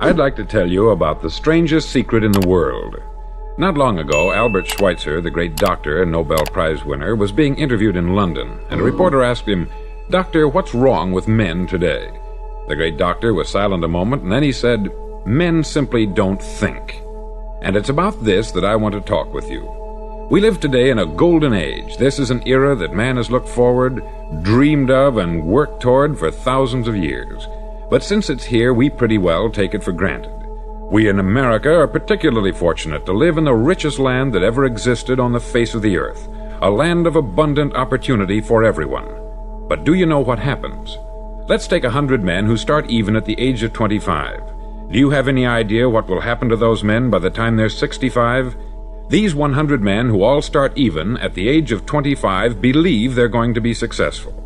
I'd like to tell you about the strangest secret in the world. Not long ago, Albert Schweitzer, the great doctor and Nobel Prize winner, was being interviewed in London, and a reporter asked him, "Doctor, what's wrong with men today?" The great doctor was silent a moment, and then he said, "Men simply don't think." And it's about this that I want to talk with you. We live today in a golden age. This is an era that man has looked forward, dreamed of, and worked toward for thousands of years. But since it's here, we pretty well take it for granted. We in America are particularly fortunate to live in the richest land that ever existed on the face of the earth, a land of abundant opportunity for everyone. But do you know what happens? Let's take 100 men who start even at the age of 25. Do you have any idea what will happen to those men by the time they're 65? These 100 men who all start even at the age of 25 believe they're going to be successful.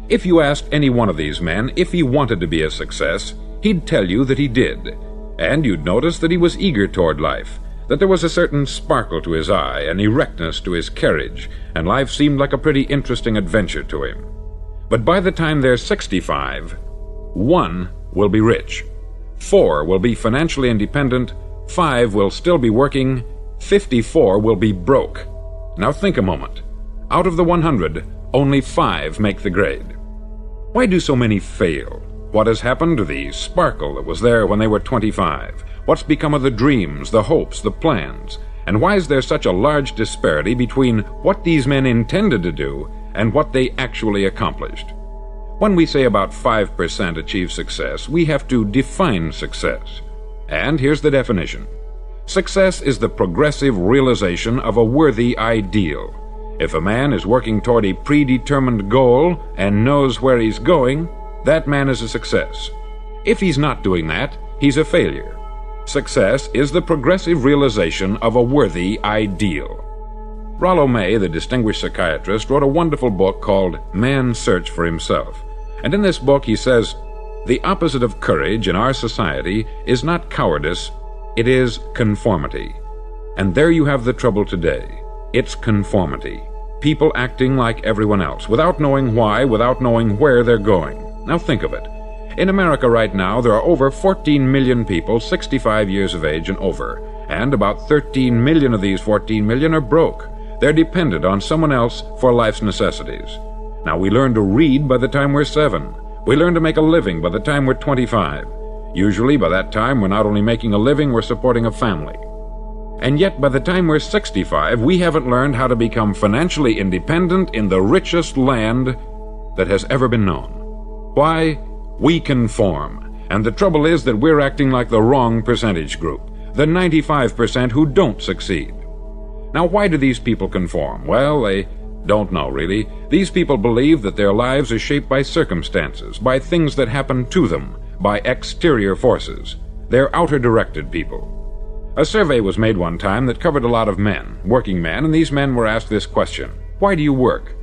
If you asked any one of these men if he wanted to be a success, he'd tell you that he did. And you'd notice that he was eager toward life, that there was a certain sparkle to his eye, an erectness to his carriage, and life seemed like a pretty interesting adventure to him. But by the time they're 65, 1 will be rich, 4 will be financially independent, 5 will still be working, 54 will be broke. Now think a moment. Out of the 100, only 5 make the grade. Why do so many fail? What has happened to the sparkle that was there when they were 25? What's become of the dreams, the hopes, the plans? And why is there such a large disparity between what these men intended to do and what they actually accomplished? When we say about 5% achieve success, we have to define success. And here's the definition. Success is the progressive realization of a worthy ideal. If a man is working toward a predetermined goal and knows where he's going, that man is a success. If he's not doing that, he's a failure. Success is the progressive realization of a worthy ideal. Rollo May, the distinguished psychiatrist, wrote a wonderful book called Man's Search for Himself. And in this book he says, the opposite of courage in our society is not cowardice, it is conformity. And there you have the trouble today. It's conformity. People acting like everyone else, without knowing why, without knowing where they're going. Now think of it. In America right now, there are over 14 million people 65 years of age and over, and about 13 million of these 14 million are broke. They're dependent on someone else for life's necessities. Now we learn to read by the time we're 7. We learn to make a living by the time we're 25. Usually by that time we're not only making a living, we're supporting a family. And yet by the time we're 65, we haven't learned how to become financially independent in the richest land that has ever been known. Why? We conform. And the trouble is that we're acting like the wrong percentage group, the 95% who don't succeed. Now why do these people conform? Well, they don't know really. These people believe that their lives are shaped by circumstances, by things that happen to them, by exterior forces. They're outer-directed people. A survey was made one time that covered a lot of men, working men, and these men were asked this question. Why do you work?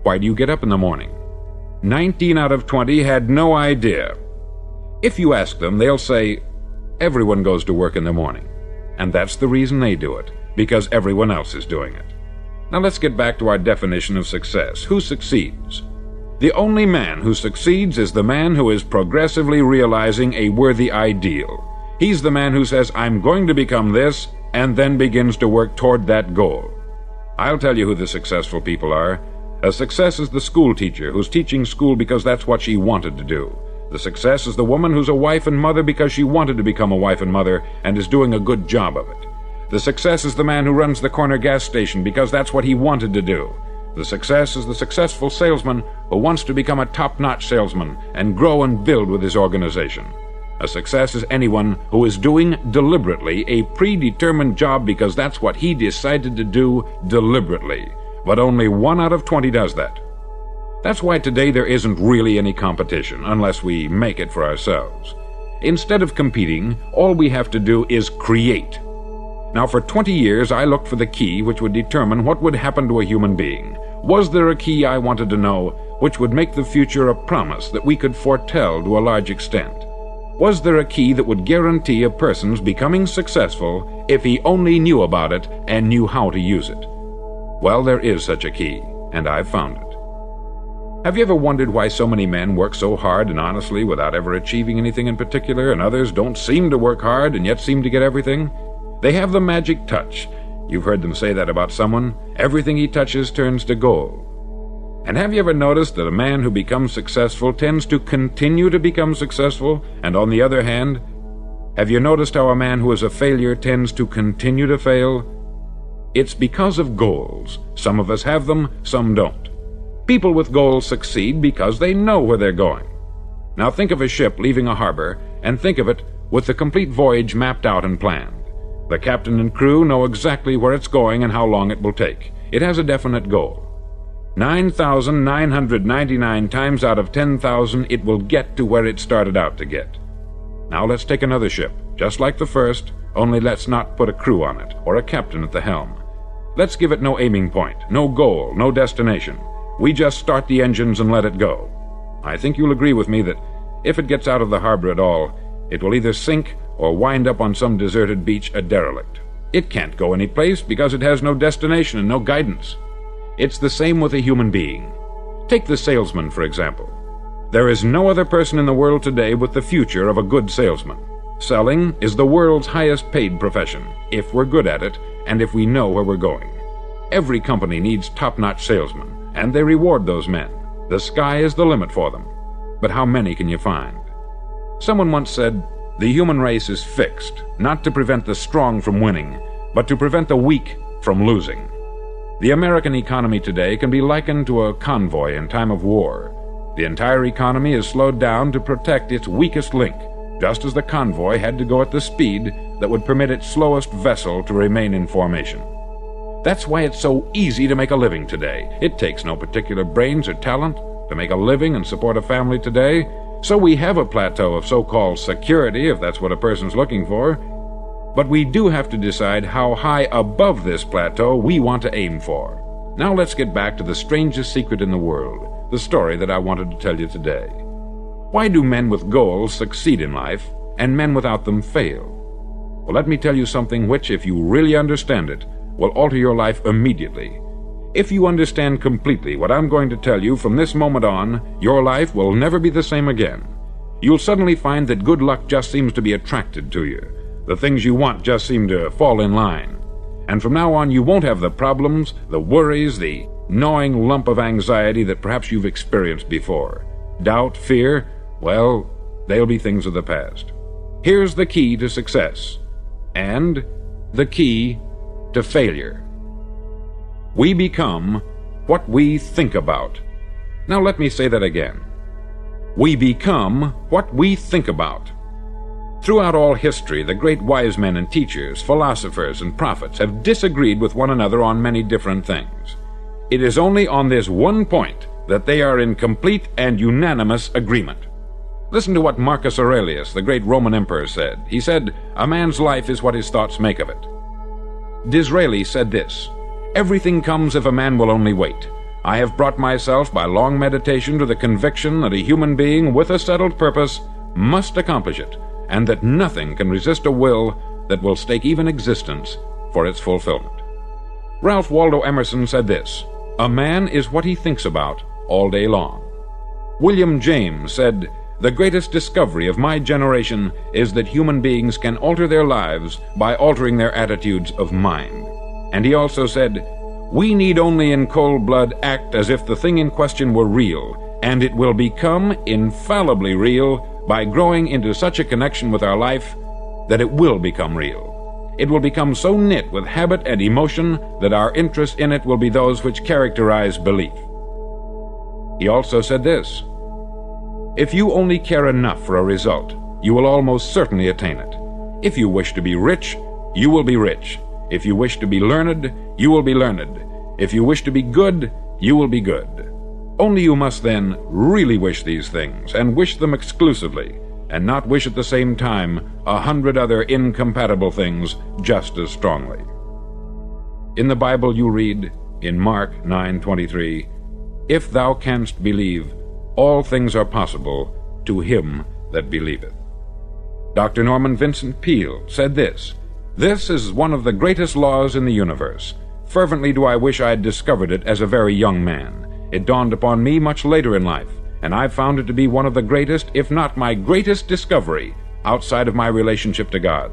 Why do you get up in the morning? 19 out of 20 had no idea. If you ask them, they'll say, everyone goes to work in the morning. And that's the reason they do it, because everyone else is doing it. Now let's get back to our definition of success. Who succeeds? The only man who succeeds is the man who is progressively realizing a worthy ideal. He's the man who says, I'm going to become this, and then begins to work toward that goal. I'll tell you who the successful people are. A success is the school teacher who's teaching school because that's what she wanted to do. The success is the woman who's a wife and mother because she wanted to become a wife and mother and is doing a good job of it. The success is the man who runs the corner gas station because that's what he wanted to do. The success is the successful salesman who wants to become a top-notch salesman and grow and build with his organization. A success is anyone who is doing deliberately a predetermined job because that's what he decided to do deliberately. But only 1 out of 20 does that. That's why today there isn't really any competition unless we make it for ourselves. Instead of competing, all we have to do is create. Now for 20 years I looked for the key which would determine what would happen to a human being. Was there a key I wanted to know which would make the future a promise that we could foretell to a large extent? Was there a key that would guarantee a person's becoming successful if he only knew about it and knew how to use it? Well, there is such a key, and I've found it. Have you ever wondered why so many men work so hard and honestly without ever achieving anything in particular, and others don't seem to work hard and yet seem to get everything? They have the magic touch. You've heard them say that about someone. Everything he touches turns to gold. And have you ever noticed that a man who becomes successful tends to continue to become successful, and on the other hand, have you noticed how a man who is a failure tends to continue to fail? It's because of goals. Some of us have them, some don't. People with goals succeed because they know where they're going. Now think of a ship leaving a harbor, and think of it with the complete voyage mapped out and planned. The captain and crew know exactly where it's going and how long it will take. It has a definite goal. 9,999 times out of 10,000 it will get to where it started out to get. Now let's take another ship, just like the first, only let's not put a crew on it, or a captain at the helm. Let's give it no aiming point, no goal, no destination. We just start the engines and let it go. I think you'll agree with me that if it gets out of the harbor at all, it will either sink or wind up on some deserted beach a derelict. It can't go any place because it has no destination and no guidance. It's the same with a human being. Take the salesman, for example. There is no other person in the world today with the future of a good salesman. Selling is the world's highest paid profession, if we're good at it and if we know where we're going. Every company needs top-notch salesmen, and they reward those men. The sky is the limit for them. But how many can you find? Someone once said, the human race is fixed, not to prevent the strong from winning, but to prevent the weak from losing. The American economy today can be likened to a convoy in time of war. The entire economy is slowed down to protect its weakest link, just as the convoy had to go at the speed that would permit its slowest vessel to remain in formation. That's why it's so easy to make a living today. It takes no particular brains or talent to make a living and support a family today, so we have a plateau of so-called security, if that's what a person's looking for. But we do have to decide how high above this plateau we want to aim for. Now let's get back to the strangest secret in the world, the story that I wanted to tell you today. Why do men with goals succeed in life, and men without them fail? Well, let me tell you something which, if you really understand it, will alter your life immediately. If you understand completely what I'm going to tell you from this moment on, your life will never be the same again. You'll suddenly find that good luck just seems to be attracted to you. The things you want just seem to fall in line. And from now on, you won't have the problems, the worries, the gnawing lump of anxiety that perhaps you've experienced before. Doubt, fear, well, they'll be things of the past. Here's the key to success, and the key to failure. We become what we think about. Now let me say that again. We become what we think about. Throughout all history, the great wise men and teachers, philosophers and prophets have disagreed with one another on many different things. It is only on this one point that they are in complete and unanimous agreement. Listen to what Marcus Aurelius, the great Roman emperor, said. He said, "A man's life is what his thoughts make of it." Disraeli said this, "Everything comes if a man will only wait. I have brought myself by long meditation to the conviction that a human being with a settled purpose must accomplish it, and that nothing can resist a will that will stake even existence for its fulfillment." Ralph Waldo Emerson said this, "A man is what he thinks about all day long." William James said, "The greatest discovery of my generation is that human beings can alter their lives by altering their attitudes of mind." And he also said, "We need only in cold blood act as if the thing in question were real, and it will become infallibly real by growing into such a connection with our life that it will become real. It will become so knit with habit and emotion that our interest in it will be those which characterize belief." He also said this, "If you only care enough for a result, you will almost certainly attain it. If you wish to be rich, you will be rich. If you wish to be learned, you will be learned. If you wish to be good, you will be good. Only you must then really wish these things, and wish them exclusively, and not wish at the same time 100 other incompatible things just as strongly." In the Bible you read, in Mark 9:23, "If thou canst believe, all things are possible to him that believeth." Dr. Norman Vincent Peale said this, "This is one of the greatest laws in the universe. Fervently do I wish I had discovered it as a very young man. It dawned upon me much later in life, and I've found it to be one of the greatest, if not my greatest discovery, outside of my relationship to God.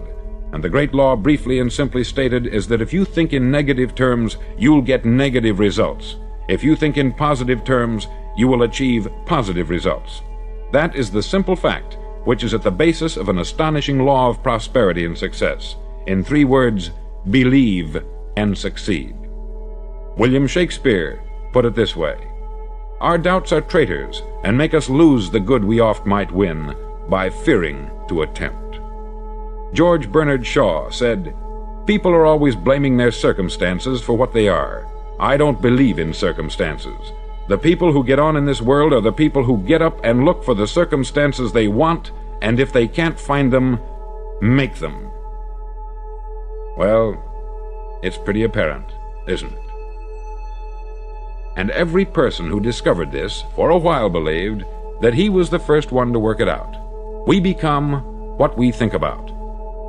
And the great law, briefly and simply stated, is that if you think in negative terms, you'll get negative results. If you think in positive terms, you will achieve positive results. That is the simple fact which is at the basis of an astonishing law of prosperity and success. In 3 words, believe and succeed. William Shakespeare put it this way: "Our doubts are traitors, and make us lose the good we oft might win, by fearing to attempt." George Bernard Shaw said, "People are always blaming their circumstances for what they are. I don't believe in circumstances. The people who get on in this world are the people who get up and look for the circumstances they want, and if they can't find them, make them." Well, it's pretty apparent, isn't it? And every person who discovered this for a while believed that he was the first one to work it out. We become what we think about.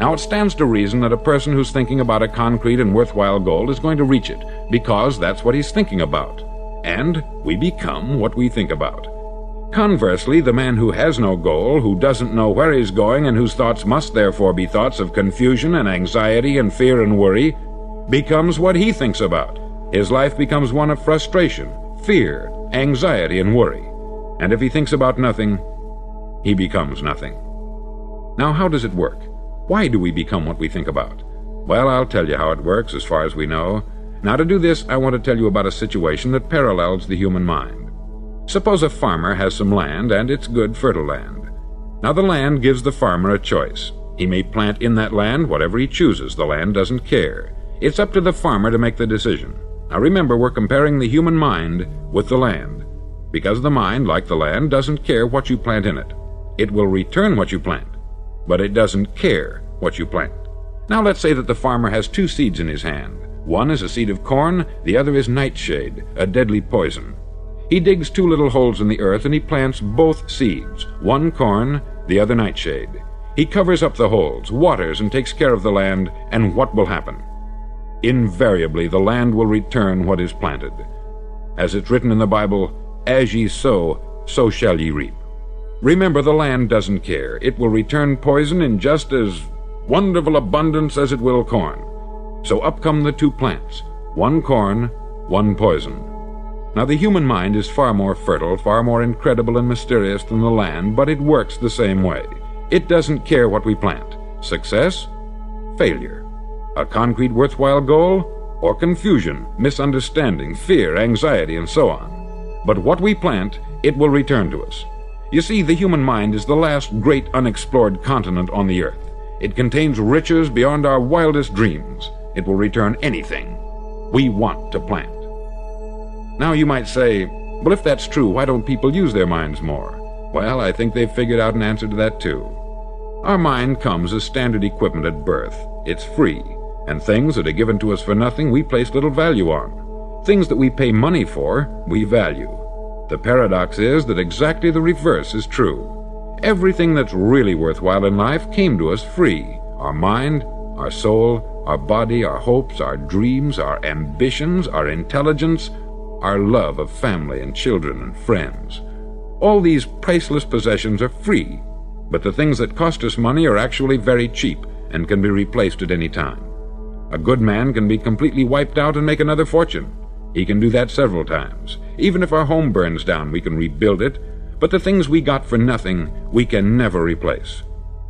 Now, it stands to reason that a person who's thinking about a concrete and worthwhile goal is going to reach it, because that's what he's thinking about. And we become what we think about. Conversely, the man who has no goal, who doesn't know where he's going, and whose thoughts must therefore be thoughts of confusion and anxiety and fear and worry, becomes what he thinks about. His life becomes one of frustration, fear, anxiety, and worry. And if he thinks about nothing, he becomes nothing. Now, how does it work? Why do we become what we think about? Well, I'll tell you how it works as far as we know. Now, to do this, I want to tell you about a situation that parallels the human mind. Suppose a farmer has some land, and it's good, fertile land. Now, the land gives the farmer a choice. He may plant in that land whatever he chooses. The land doesn't care. It's up to the farmer to make the decision. Now, remember, we're comparing the human mind with the land, because the mind, like the land, doesn't care what you plant in it. It will return what you plant, but it doesn't care what you plant. Now, let's say that the farmer has 2 seeds in his hand. One is a seed of corn, the other is nightshade, a deadly poison. He digs 2 little holes in the earth and he plants both seeds, one corn, the other nightshade. He covers up the holes, waters, and takes care of the land, and what will happen? Invariably, the land will return what is planted. As it's written in the Bible, "As ye sow, so shall ye reap." Remember, the land doesn't care. It will return poison in just as wonderful abundance as it will corn. So up come the 2 plants, one corn, one poison. Now, the human mind is far more fertile, far more incredible and mysterious than the land, but it works the same way. It doesn't care what we plant. Success, failure. A concrete, worthwhile goal, or confusion, misunderstanding, fear, anxiety, and so on. But what we plant, it will return to us. You see, the human mind is the last great unexplored continent on the earth. It contains riches beyond our wildest dreams. It will return anything we want to plant. Now, you might say, well, if that's true, why don't people use their minds more? Well, I think they've figured out an answer to that too. Our mind comes as standard equipment at birth. It's free, and things that are given to us for nothing we place little value on. Things that we pay money for, we value. The paradox is that exactly the reverse is true. Everything that's really worthwhile in life came to us free. Our mind, our soul, our body, our hopes, our dreams, our ambitions, our intelligence, our love of family and children and friends. All these priceless possessions are free, but the things that cost us money are actually very cheap and can be replaced at any time. A good man can be completely wiped out and make another fortune. He can do that several times. Even if our home burns down, we can rebuild it, but the things we got for nothing, we can never replace.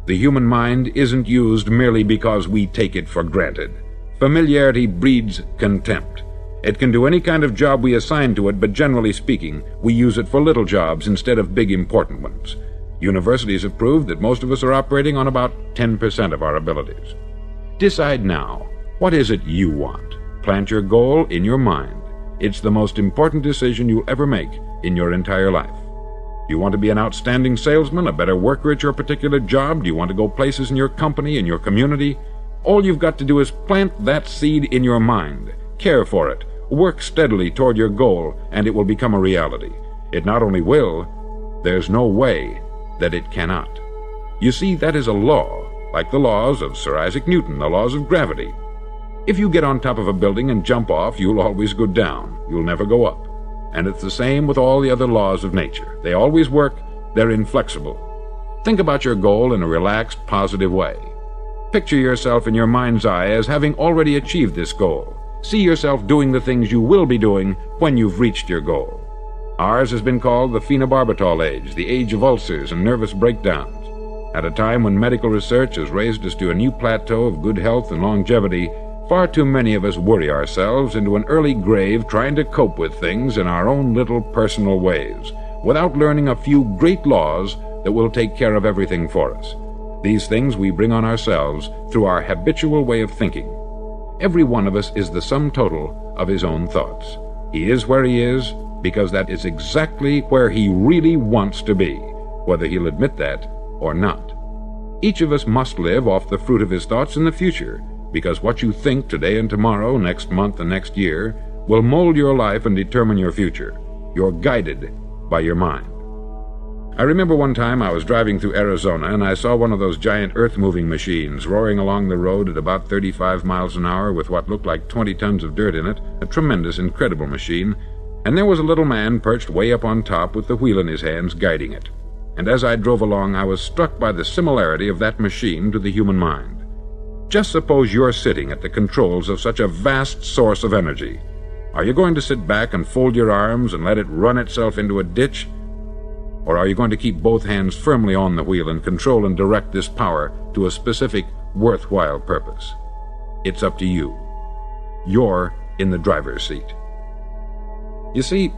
The human mind isn't used merely because we take it for granted. Familiarity breeds contempt. It can do any kind of job we assign to it, but generally speaking, we use it for little jobs instead of big important ones. Universities have proved that most of us are operating on about 10% of our abilities. Decide now, what is it you want? Plant your goal in your mind. It's the most important decision you'll ever make in your entire life. Do you want to be an outstanding salesman, a better worker at your particular job? Do you want to go places in your company, in your community? All you've got to do is plant that seed in your mind. Care for it. Work steadily toward your goal, and it will become a reality. It not only will, there's no way that it cannot. You see, that is a law, like the laws of Sir Isaac Newton, the laws of gravity. If you get on top of a building and jump off, you'll always go down. You'll never go up. And it's the same with all the other laws of nature. They always work, they're inflexible. Think about your goal in a relaxed, positive way. Picture yourself in your mind's eye as having already achieved this goal. See yourself doing the things you will be doing when you've reached your goal. Ours has been called the phenobarbital age, the age of ulcers and nervous breakdowns. At a time when medical research has raised us to a new plateau of good health and longevity, far too many of us worry ourselves into an early grave trying to cope with things in our own little personal ways, without learning a few great laws that will take care of everything for us. These things we bring on ourselves through our habitual way of thinking. Every one of us is the sum total of his own thoughts. He is where he is because that is exactly where he really wants to be, whether he'll admit that or not. Each of us must live off the fruit of his thoughts in the future, because what you think today and tomorrow, next month and next year, will mold your life and determine your future. You're guided by your mind. I remember one time I was driving through Arizona and I saw one of those giant earth-moving machines roaring along the road at about 35 miles an hour with what looked like 20 tons of dirt in it, a tremendous, incredible machine, and there was a little man perched way up on top with the wheel in his hands guiding it. And as I drove along, I was struck by the similarity of that machine to the human mind. Just suppose you're sitting at the controls of such a vast source of energy. Are you going to sit back and fold your arms and let it run itself into a ditch? Or are you going to keep both hands firmly on the wheel and control and direct this power to a specific, worthwhile purpose? It's up to you. You're in the driver's seat. You see,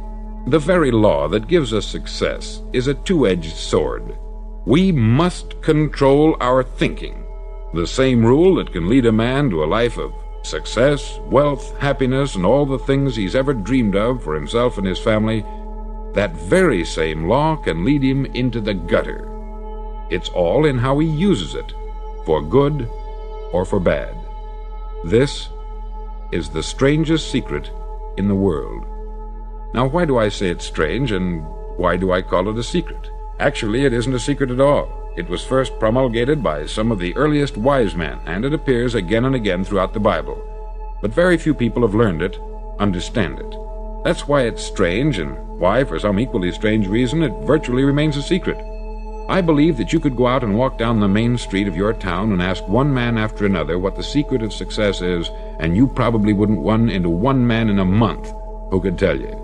the very law that gives us success is a two-edged sword. We must control our thinking. The same rule that can lead a man to a life of success, wealth, happiness, and all the things he's ever dreamed of for himself and his family, that very same law can lead him into the gutter. It's all in how he uses it, for good or for bad. This is the strangest secret in the world. Now, why do I say it's strange, and why do I call it a secret? Actually, it isn't a secret at all. It was first promulgated by some of the earliest wise men, and it appears again and again throughout the Bible. But very few people have learned it, understand it. That's why it's strange, and why, for some equally strange reason, it virtually remains a secret. I believe that you could go out and walk down the main street of your town and ask one man after another what the secret of success is, and you probably wouldn't run into one man in a month who could tell you.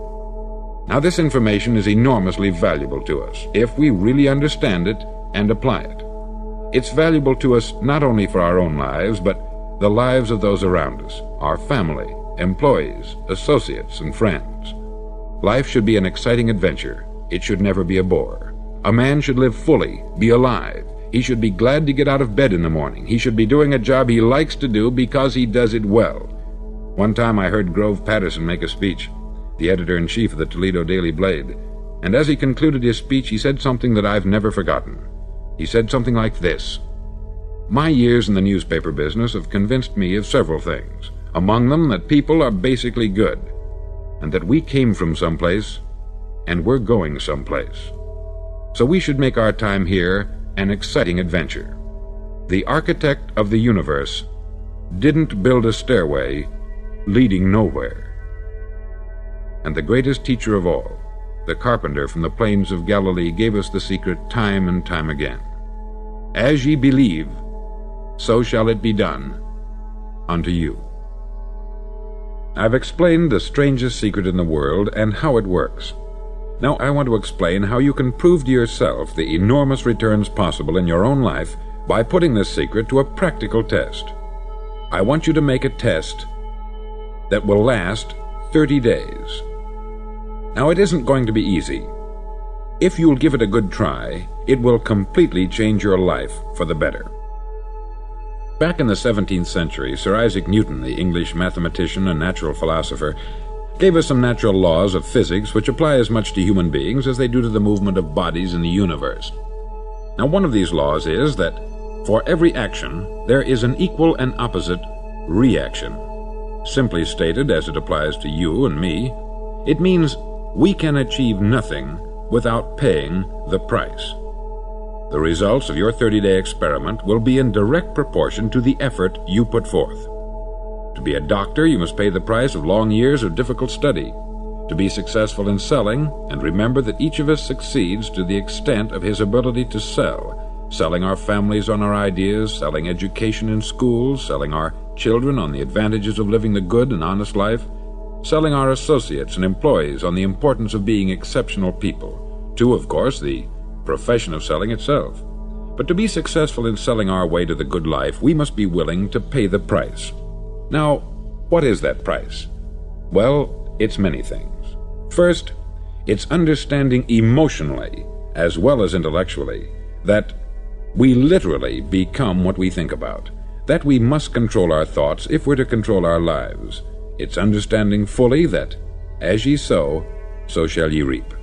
Now, this information is enormously valuable to us, if we really understand it and apply it. It's valuable to us not only for our own lives, but the lives of those around us, our family, employees, associates, and friends. Life should be an exciting adventure. It should never be a bore. A man should live fully, be alive. He should be glad to get out of bed in the morning. He should be doing a job he likes to do because he does it well. One time I heard Grove Patterson make a speech, the editor-in-chief of the Toledo Daily Blade, and as he concluded his speech, he said something that I've never forgotten. He said something like this: "My years in the newspaper business have convinced me of several things, among them that people are basically good, and that we came from someplace, and we're going someplace. So we should make our time here an exciting adventure. The architect of the universe didn't build a stairway leading nowhere. And the greatest teacher of all, the carpenter from the plains of Galilee, gave us the secret time and time again. As ye believe, so shall it be done unto you." I've explained the strangest secret in the world and how it works. Now I want to explain how you can prove to yourself the enormous returns possible in your own life by putting this secret to a practical test. I want you to make a test that will last 30 days. Now, it isn't going to be easy. If you'll give it a good try, it will completely change your life for the better. Back in the 17th century, Sir Isaac Newton, the English mathematician and natural philosopher, gave us some natural laws of physics which apply as much to human beings as they do to the movement of bodies in the universe. Now, one of these laws is that for every action, there is an equal and opposite reaction. Simply stated, as it applies to you and me, it means we can achieve nothing without paying the price. The results of your 30-day experiment will be in direct proportion to the effort you put forth. To be a doctor, you must pay the price of long years of difficult study. to be successful in selling, and remember that each of us succeeds to the extent of his ability to sell, selling our families on our ideas, selling education in schools, selling our children on the advantages of living the good and honest life, selling our associates and employees on the importance of being exceptional people, to, of course, the profession of selling itself. But to be successful in selling our way to the good life, we must be willing to pay the price. Now, what is that price? Well, it's many things. First, it's understanding emotionally, as well as intellectually, that we literally become what we think about, that we must control our thoughts if we're to control our lives. It's understanding fully that, as ye sow, so shall ye reap.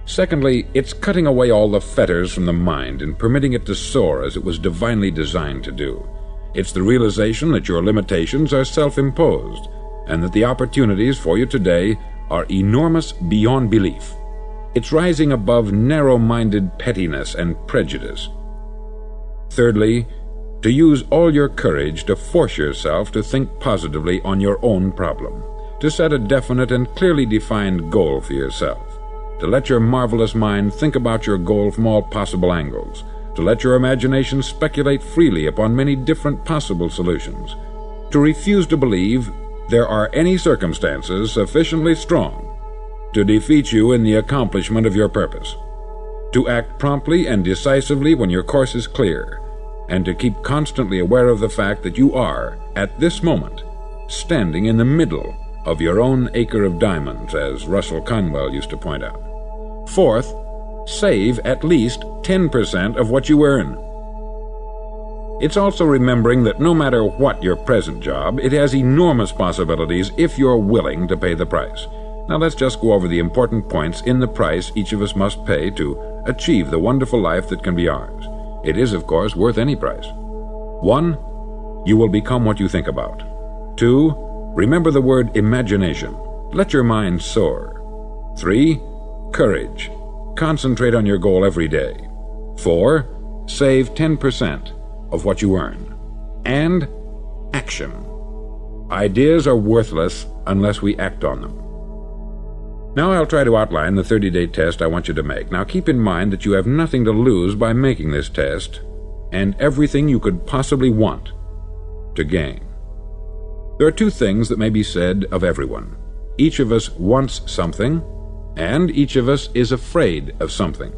Secondly, it's cutting away all the fetters from the mind and permitting it to soar as it was divinely designed to do. It's the realization that your limitations are self-imposed, and that the opportunities for you today are enormous beyond belief. It's rising above narrow-minded pettiness and prejudice. Thirdly, to use all your courage to force yourself to think positively on your own problem, to set a definite and clearly defined goal for yourself, to let your marvelous mind think about your goal from all possible angles, to let your imagination speculate freely upon many different possible solutions, to refuse to believe there are any circumstances sufficiently strong to defeat you in the accomplishment of your purpose, to act promptly and decisively when your course is clear, and to keep constantly aware of the fact that you are, at this moment, standing in the middle of your own acre of diamonds, as Russell Conwell used to point out. Fourth, save at least 10% of what you earn. It's also remembering that no matter what your present job, it has enormous possibilities if you're willing to pay the price. Now let's just go over the important points in the price each of us must pay to achieve the wonderful life that can be ours. It is, of course, worth any price. 1. You will become what you think about. 2. Remember the word imagination. Let your mind soar. 3. Courage. Concentrate on your goal every day. 4. Save 10% of what you earn. And action. Ideas are worthless unless we act on them. Now I'll try to outline the 30-day test I want you to make. Now keep in mind that you have nothing to lose by making this test, and everything you could possibly want to gain. There are two things that may be said of everyone. Each of us wants something, and each of us is afraid of something.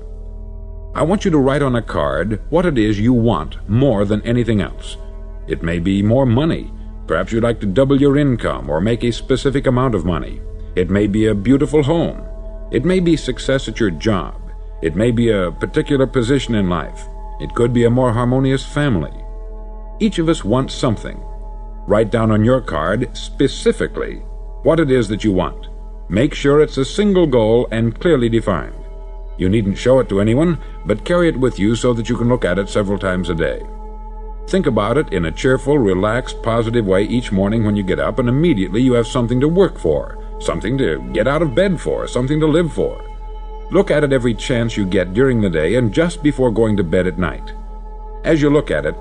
I want you to write on a card what it is you want more than anything else. It may be more money. Perhaps you'd like to double your income or make a specific amount of money. It may be a beautiful home. It may be success at your job. It may be a particular position in life. It could be a more harmonious family. Each of us wants something. Write down on your card specifically what it is that you want. Make sure it's a single goal and clearly defined. You needn't show it to anyone, but carry it with you so that you can look at it several times a day. Think about it in a cheerful, relaxed, positive way each morning when you get up, and immediately you have something to work for, something to get out of bed for, something to live for. Look at it every chance you get during the day and just before going to bed at night. As you look at it,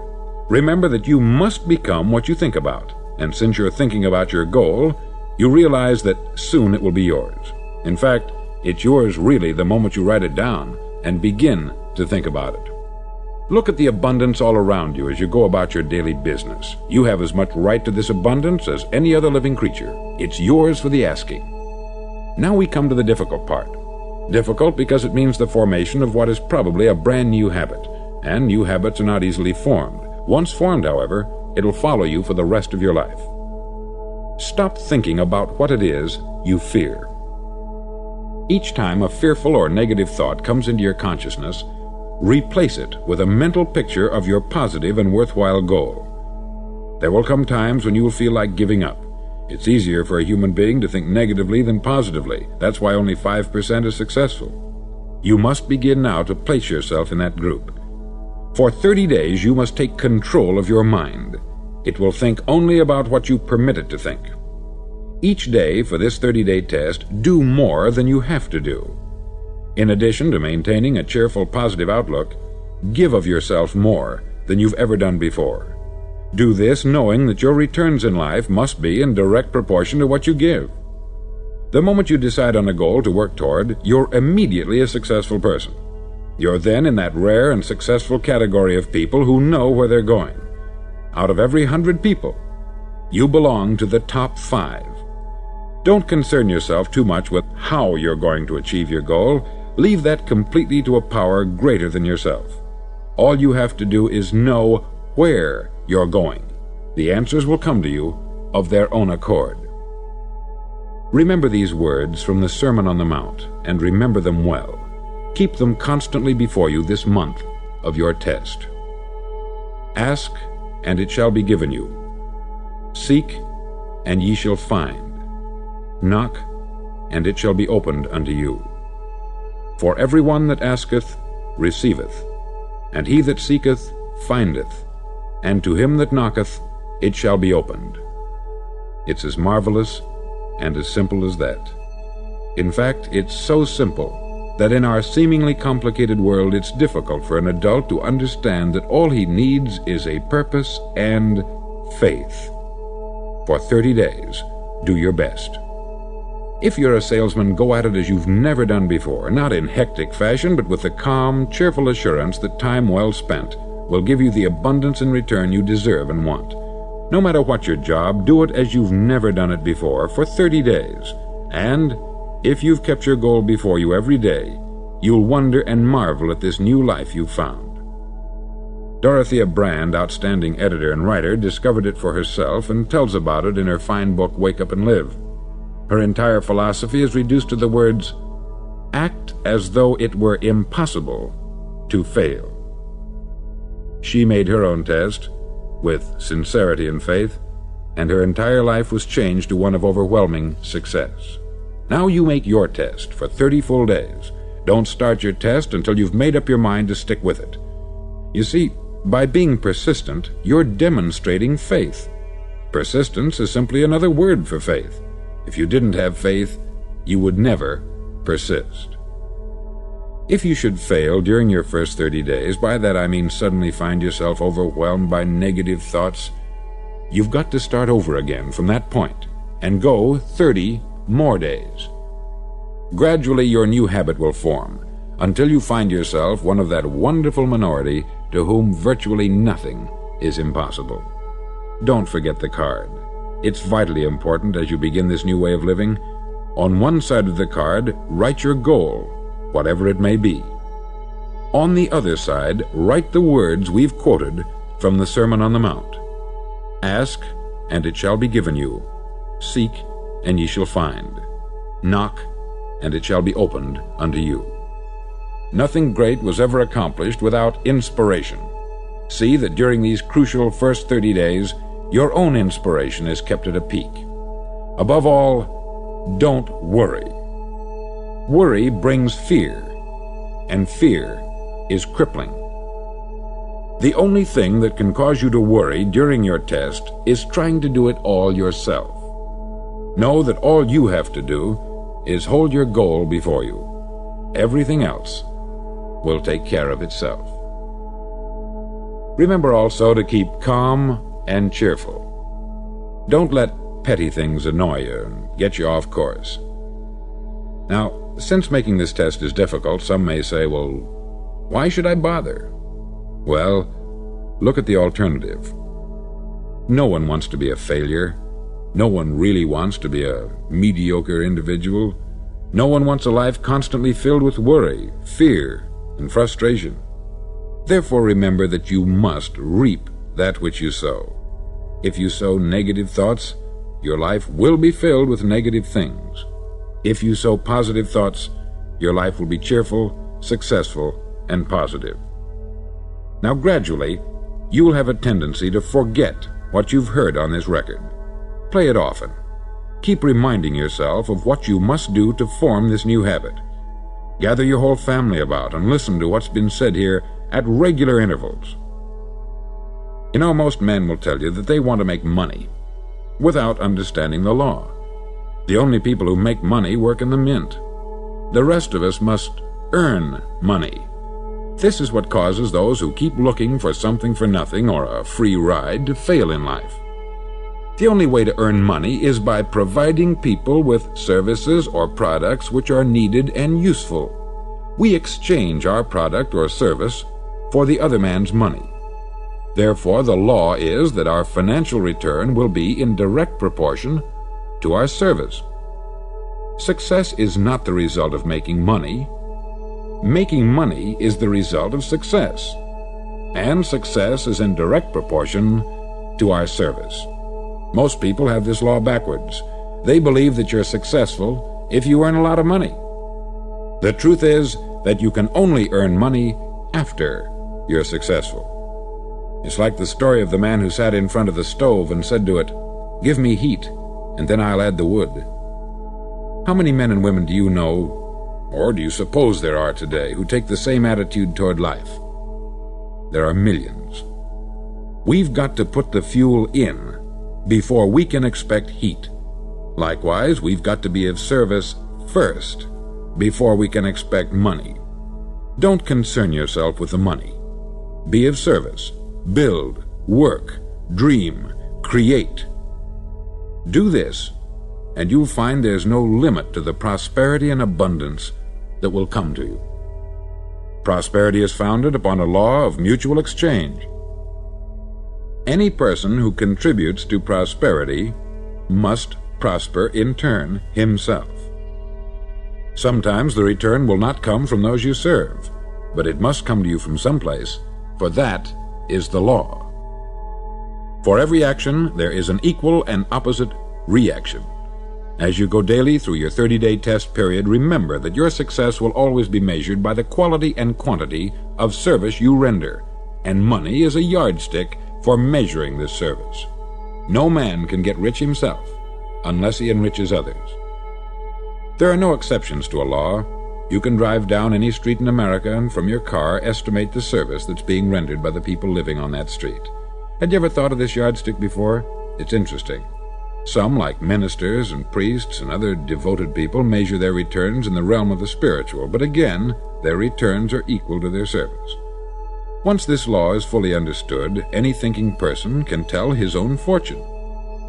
remember that you must become what you think about, and since you're thinking about your goal, you realize that soon it will be yours. In fact, it's yours really the moment you write it down and begin to think about it. Look at the abundance all around you as you go about your daily business. You have as much right to this abundance as any other living creature. It's yours for the asking. Now we come to the difficult part. Difficult because it means the formation of what is probably a brand new habit, and new habits are not easily formed. Once formed, however, it'll follow you for the rest of your life. Stop thinking about what it is you fear. Each time a fearful or negative thought comes into your consciousness, replace it with a mental picture of your positive and worthwhile goal. There will come times when you will feel like giving up. It's easier for a human being to think negatively than positively. That's why only 5% is successful. You must begin now to place yourself in that group. For 30 days, you must take control of your mind. It will think only about what you permit it to think. Each day for this 30-day test, do more than you have to do. In addition to maintaining a cheerful, positive outlook, give of yourself more than you've ever done before. Do this knowing that your returns in life must be in direct proportion to what you give. The moment you decide on a goal to work toward, you're immediately a successful person. You're then in that rare and successful category of people who know where they're going. Out of every 100 people, you belong to the top 5. Don't concern yourself too much with how you're going to achieve your goal. Leave that completely to a power greater than yourself. All you have to do is know where you're going. The answers will come to you of their own accord. Remember these words from the Sermon on the Mount, and remember them well. Keep them constantly before you this month of your test. Ask, and it shall be given you. Seek, and ye shall find. Knock, and it shall be opened unto you. For every one that asketh receiveth, and he that seeketh findeth, and to him that knocketh it shall be opened. It's as marvelous and as simple as that. In fact, it's so simple that in our seemingly complicated world it's difficult for an adult to understand that all he needs is a purpose and faith. For 30 days, do your best. If you're a salesman, go at it as you've never done before, not in hectic fashion, but with the calm, cheerful assurance that time well spent will give you the abundance in return you deserve and want. No matter what your job, do it as you've never done it before for 30 days. And if you've kept your goal before you every day, you'll wonder and marvel at this new life you've found. Dorothea Brand, outstanding editor and writer, discovered it for herself and tells about it in her fine book, Wake Up and Live. Her entire philosophy is reduced to the words, act as though it were impossible to fail. She made her own test with sincerity and faith, and her entire life was changed to one of overwhelming success. Now you make your test for 30 full days. Don't start your test until you've made up your mind to stick with it. You see, by being persistent, you're demonstrating faith. Persistence is simply another word for faith. If you didn't have faith, you would never persist. If you should fail during your first 30 days, by that I mean suddenly find yourself overwhelmed by negative thoughts, you've got to start over again from that point and go 30 more days. Gradually your new habit will form until you find yourself one of that wonderful minority to whom virtually nothing is impossible. Don't forget the card. It's vitally important as you begin this new way of living. On one side of the card, write your goal, whatever it may be. On the other side, write the words we've quoted from the Sermon on the Mount. Ask, and it shall be given you. Seek, and ye shall find. Knock, and it shall be opened unto you. Nothing great was ever accomplished without inspiration. See that during these crucial first 30 days, your own inspiration is kept at a peak. Above all, don't worry. Worry brings fear, and fear is crippling. The only thing that can cause you to worry during your test is trying to do it all yourself. Know that all you have to do is hold your goal before you. Everything else will take care of itself. Remember also to keep calm and cheerful. Don't let petty things annoy you and get you off course. Now, since making this test is difficult, some may say, well, why should I bother? Well, look at the alternative. No one wants to be a failure. No one really wants to be a mediocre individual. No one wants a life constantly filled with worry, fear, and frustration. Therefore, remember that you must reap that which you sow. If you sow negative thoughts, your life will be filled with negative things. If you sow positive thoughts, your life will be cheerful, successful, and positive. Now, gradually, you will have a tendency to forget what you've heard on this record. Play it often. Keep reminding yourself of what you must do to form this new habit. Gather your whole family about and listen to what's been said here at regular intervals. You know, most men will tell you that they want to make money without understanding the law. The only people who make money work in the mint. The rest of us must earn money. This is what causes those who keep looking for something for nothing or a free ride to fail in life. The only way to earn money is by providing people with services or products which are needed and useful. We exchange our product or service for the other man's money. Therefore, the law is that our financial return will be in direct proportion to our service. Success is not the result of making money. Making money is the result of success, and success is in direct proportion to our service. Most people have this law backwards. They believe that you're successful if you earn a lot of money. The truth is that you can only earn money after you're successful. It's like the story of the man who sat in front of the stove and said to it, "Give me heat, and then I'll add the wood." How many men and women do you know, or do you suppose there are today, who take the same attitude toward life? There are millions. We've got to put the fuel in before we can expect heat. Likewise, we've got to be of service first before we can expect money. Don't concern yourself with the money. Be of service. Build, work, dream, create. Do this, and you'll find there's no limit to the prosperity and abundance that will come to you. Prosperity is founded upon a law of mutual exchange. Any person who contributes to prosperity must prosper in turn himself. Sometimes the return will not come from those you serve, but it must come to you from someplace, for that is the law. For every action, there is an equal and opposite reaction. As you go daily through your 30-day test period, remember that your success will always be measured by the quality and quantity of service you render, and money is a yardstick for measuring this service. No man can get rich himself unless he enriches others. There are no exceptions to a law. You can drive down any street in America and from your car estimate the service that's being rendered by the people living on that street. Had you ever thought of this yardstick before? It's interesting. Some, like ministers and priests and other devoted people, measure their returns in the realm of the spiritual, but again, their returns are equal to their service. Once this law is fully understood, any thinking person can tell his own fortune.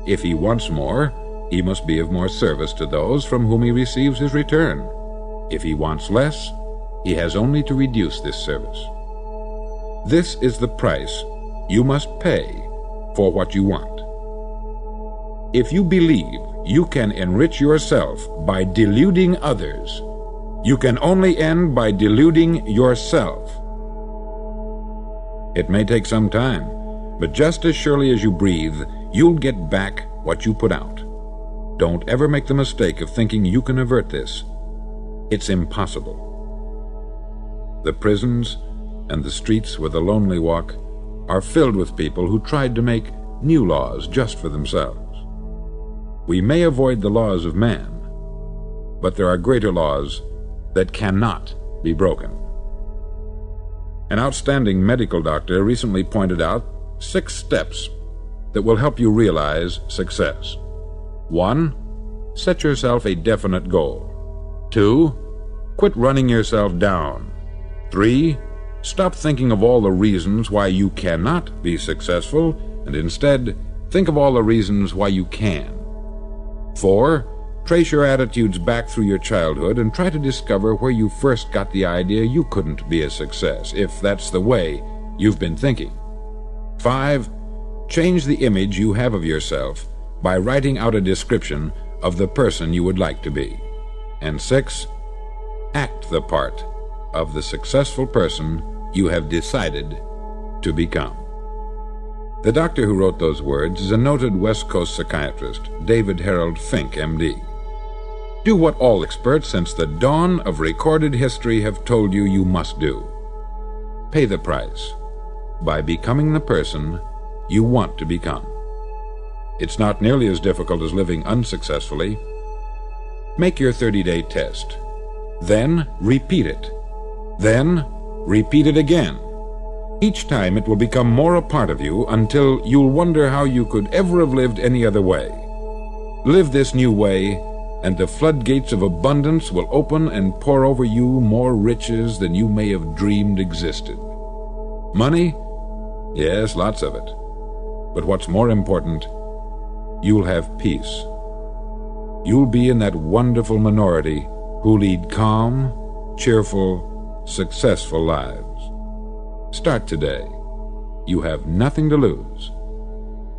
If he wants more, he must be of more service to those from whom he receives his return. If he wants less, he has only to reduce this service. This is the price you must pay for what you want. If you believe you can enrich yourself by deluding others, you can only end by deluding yourself. It may take some time, but just as surely as you breathe, you'll get back what you put out. Don't ever make the mistake of thinking you can avert this. It's impossible. The prisons and the streets where the lonely walk are filled with people who tried to make new laws just for themselves. We may avoid the laws of man, but there are greater laws that cannot be broken. An outstanding medical doctor recently pointed out 6 steps that will help you realize success. 1. Set yourself a definite goal. 2. Quit running yourself down. 3. Stop thinking of all the reasons why you cannot be successful, and instead think of all the reasons why you can. 4. Trace your attitudes back through your childhood and try to discover where you first got the idea you couldn't be a success, if that's the way you've been thinking. 5. Change the image you have of yourself by writing out a description of the person you would like to be. And 6. Act the part of the successful person you have decided to become. The doctor who wrote those words is a noted West Coast psychiatrist, David Harold Fink, M.D. Do what all experts since the dawn of recorded history have told you you must do. Pay the price by becoming the person you want to become. It's not nearly as difficult as living unsuccessfully. Make your 30-day test. Then repeat it. Then repeat it again. Each time it will become more a part of you until you'll wonder how you could ever have lived any other way. Live this new way, and the floodgates of abundance will open and pour over you more riches than you may have dreamed existed. Money? Yes, lots of it. But what's more important you'll have peace. You'll be in that wonderful minority who lead calm, cheerful, successful lives. Start today. You have nothing to lose,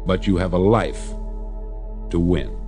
but you have a life to win.